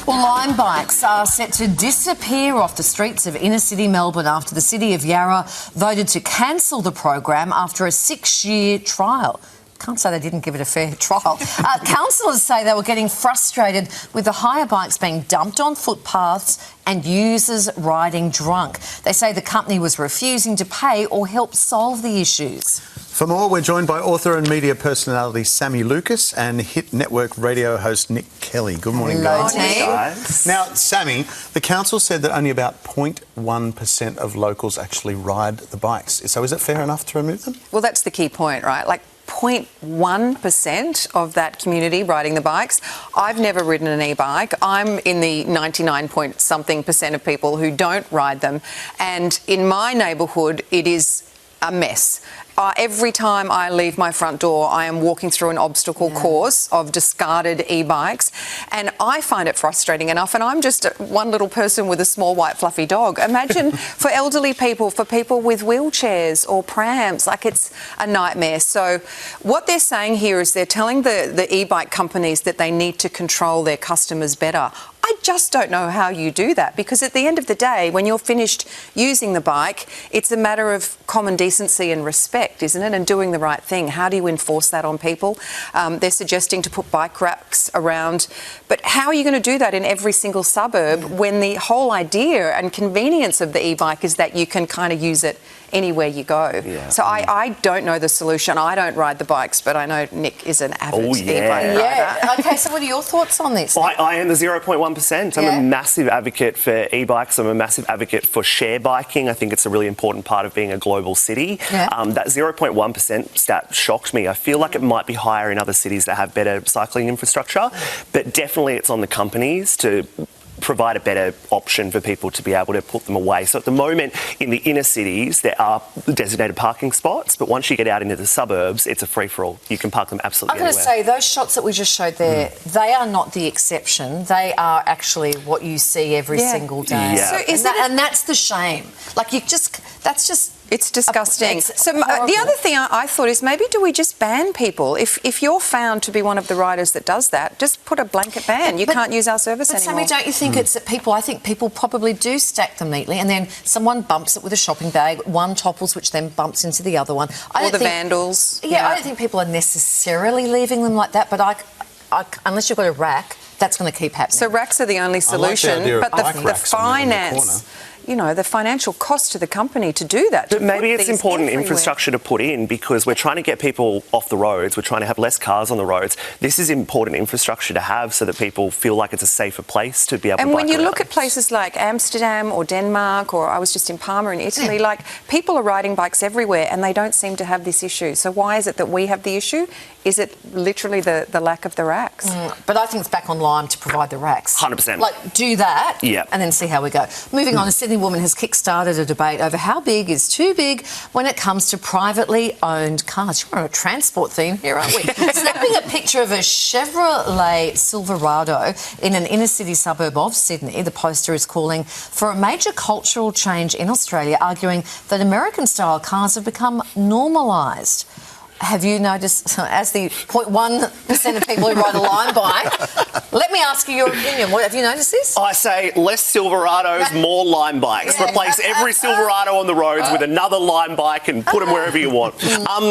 Well, Lime bikes are set to disappear off the streets of inner-city Melbourne after the City of Yarra voted to cancel the program after a 6-year trial. Can't say they didn't give it a fair trial. Councillors say they were getting frustrated with the hire bikes being dumped on footpaths and users riding drunk. They say the company was refusing to pay or help solve the issues. For more, we're joined by author and media personality Sammy Lucas and Hit Network radio host Nick Kelly. Good morning, guys. Hello, guys. Now, Sammy, the council said that only about 0.1% of locals actually ride the bikes. So is it fair enough to remove them? Well, that's the key point, right? Like 0.1% of that community riding the bikes. I've never ridden an e-bike. I'm in the 99-point-something% of people who don't ride them. And in my neighbourhood, it is a mess. Every time I leave my front door, I am walking through an obstacle course of discarded e-bikes, and I find it frustrating enough, and I'm just one little person with a small white fluffy dog. Imagine for elderly people, for people with wheelchairs or prams, like it's a nightmare. So what they're saying here is they're telling the e-bike companies that they need to control their customers better. I just don't know how you do that, because at the end of the day, when you're finished using the bike, it's a matter of common decency and respect, isn't it? And doing the right thing. How do you enforce that on people? They're suggesting to put bike racks around. But how are you going to do that in every single suburb when the whole idea and convenience of the e-bike is that you can kind of use it anywhere you go? Yeah. So I don't know the solution. I don't ride the bikes, but I know Nick is an avid e-bike rider. Yeah. Okay, so what are your thoughts on this? I am the 0.1%. I'm a massive advocate for e-bikes. I'm a massive advocate for share biking. I think it's a really important part of being a global city. Yeah. That 0.1% stat shocked me. I feel like it might be higher in other cities that have better cycling infrastructure, but definitely it's on the companies to provide a better option for people to be able to put them away. So at the moment, in the inner cities, there are designated parking spots, but once you get out into the suburbs, it's a free-for-all. You can park them absolutely anywhere. I'm going to say, those shots that we just showed there, they are not the exception. They are actually what you see every single day. Yeah. So and that's the shame. Like, that's just... It's disgusting. So the other thing I thought is, maybe do we just ban people? If you're found to be one of the riders that does that, just put a blanket ban. You can't use our service anymore. Sammy, don't you think it's that people, I think people probably do stack them neatly, and then someone bumps it with a shopping bag, one topples, which then bumps into the other one. Or the vandals. Yeah, I don't think people are necessarily leaving them like that, but I unless you've got a rack, that's going to keep happening. So racks are the only solution, but the finance... You know, the financial cost to the company to do that. But maybe it's important infrastructure to put in, because we're trying to get people off the roads. We're trying to have less cars on the roads. This is important infrastructure to have so that people feel like it's a safer place to be able to bike around. And when you look at places like Amsterdam or Denmark, or I was just in Parma in Italy, like, people are riding bikes everywhere and they don't seem to have this issue. So why is it that we have the issue? Is it literally the lack of the racks? But I think it's back on Lime to provide the racks. 100%. Like, do that and then see how we go. Moving on, a Sydney woman has kick-started a debate over how big is too big when it comes to privately owned cars. We're on a transport theme here, aren't we? Snapping a picture of a Chevrolet Silverado in an inner-city suburb of Sydney, the poster is calling for a major cultural change in Australia, arguing that American-style cars have become normalised. Have you noticed, as the 0.1% of people who ride a Lime bike, let me ask you your opinion. Have you noticed this? I say less Silverados, more Lime bikes. Replace every Silverado on the roads with another Lime bike and put them wherever you want.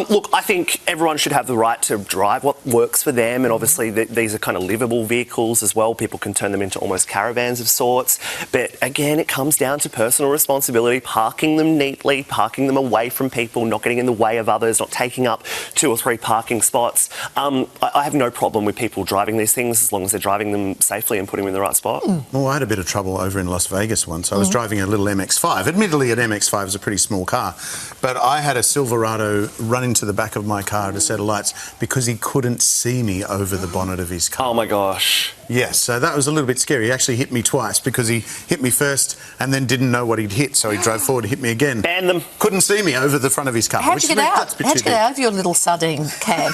Look, I think everyone should have the right to drive what works for them, and obviously these are kind of livable vehicles as well. People can turn them into almost caravans of sorts. But again, it comes down to personal responsibility, parking them neatly, parking them away from people, not getting in the way of others, not taking up 2 or 3 parking spots. I have no problem with people driving these things as long as they're driving them safely and putting them in the right spot. Well, I had a bit of trouble over in Las Vegas once. I was driving a little MX-5. Admittedly, an MX-5 is a pretty small car, but I had a Silverado run into the back of my car at a set of lights because he couldn't see me over the bonnet of his car. Oh, my gosh. Yes, so that was a little bit scary. He actually hit me twice because he hit me first and then didn't know what he'd hit, so he drove forward to hit me again. Ban them. Couldn't see me over the front of his car. How'd you get out? How'd you get out of your little sardine can?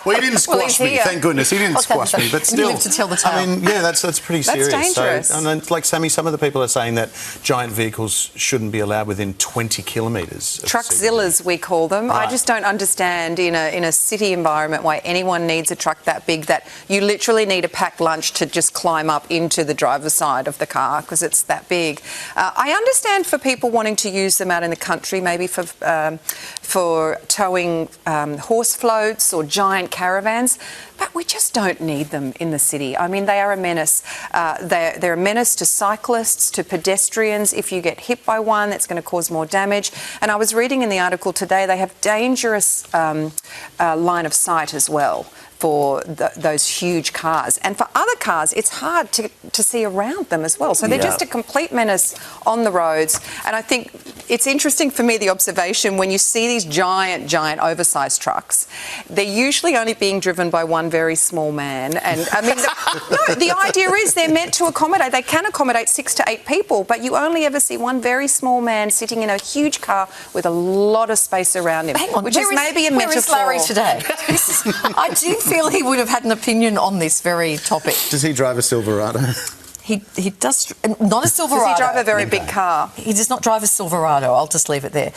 Well, he didn't squash me, thank goodness. He didn't squash me, but still... You live to tell the tale. I mean, yeah, that's pretty serious. That's dangerous. So, and then, like Sammy, some of the people are saying that giant vehicles shouldn't be allowed within 20 kilometres. Truckzillas, we call them. Right. I just don't understand in a city environment why anyone needs a truck that big, that you literally need need a packed lunch to just climb up into the driver's side of the car because it's that big. I understand for people wanting to use them out in the country, maybe for towing horse floats or giant caravans, but we just don't need them in the city. I mean, they are a menace. They're a menace to cyclists, to pedestrians. If you get hit by one, that's going to cause more damage. And I was reading in the article today, they have dangerous line of sight as well for those huge cars. And for other cars, it's hard to see around them as well. So they're just a complete menace on the roads. And I think it's interesting for me, the observation, when you see these giant, oversized trucks, they're usually only being driven by one very small man. And I mean, the idea is they're meant to accommodate, they can accommodate 6 to 8 people, but you only ever see one very small man sitting in a huge car with a lot of space around him. Hang on, which is maybe a metaphor. Where is Larry today? I do feel he would have had an opinion on this very topic. Does he drive a Silverado? He does, not a Silverado. Does he drive a very big car? He does not drive a Silverado. I'll just leave it there.